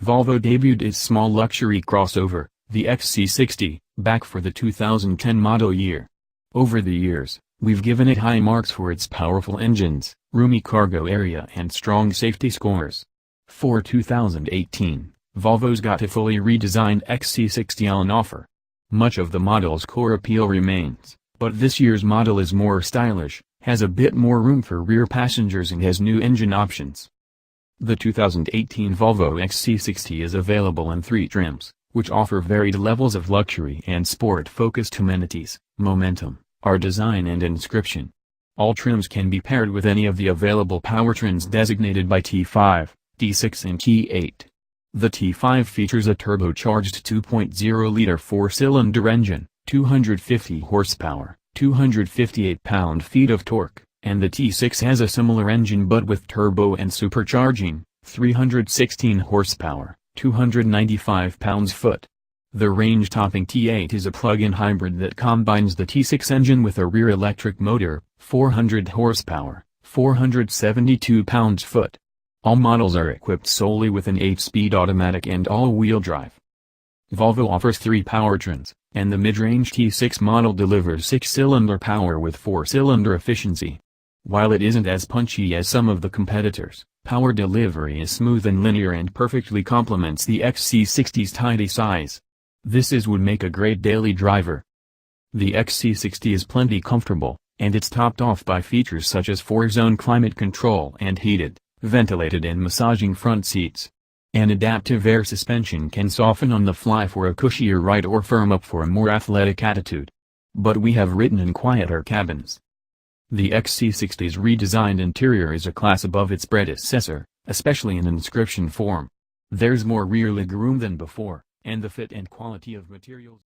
Volvo debuted its small luxury crossover, the XC60, back for the 2010 model year. Over the years, we've given it high marks for its powerful engines, roomy cargo area and strong safety scores. For 2018, Volvo's got a fully redesigned XC60 on offer. Much of the model's core appeal remains, but this year's model is more stylish, has a bit more room for rear passengers and has new engine options. The 2018 Volvo XC60 is available in 3 trims, which offer varied levels of luxury and sport-focused amenities, momentum, our design and inscription. All trims can be paired with any of the available powertrains designated by T5, T6 and T8. The T5 features a turbocharged 2.0-liter 4-cylinder engine, 250 horsepower, 258 pound-feet of torque, and the T6 has a similar engine but with turbo and supercharging, 316 horsepower, 295 pounds-foot. The range-topping T8 is a plug-in hybrid that combines the T6 engine with a rear electric motor, 400 horsepower, 472 pounds-foot. All models are equipped solely with an 8-speed automatic and all-wheel drive. Volvo offers 3 powertrains, and the mid-range T6 model delivers 6-cylinder power with 4-cylinder efficiency. While it isn't as punchy as some of the competitors, power delivery is smooth and linear and perfectly complements the XC60's tidy size. This would make a great daily driver. The XC60 is plenty comfortable, and it's topped off by features such as 4-zone climate control and heated, ventilated and massaging front seats. An adaptive air suspension can soften on the fly for a cushier ride or firm up for a more athletic attitude. But we have ridden in quieter cabins. The XC60's redesigned interior is a class above its predecessor, especially in inscription form. There's more rear legroom than before, and the fit and quality of materials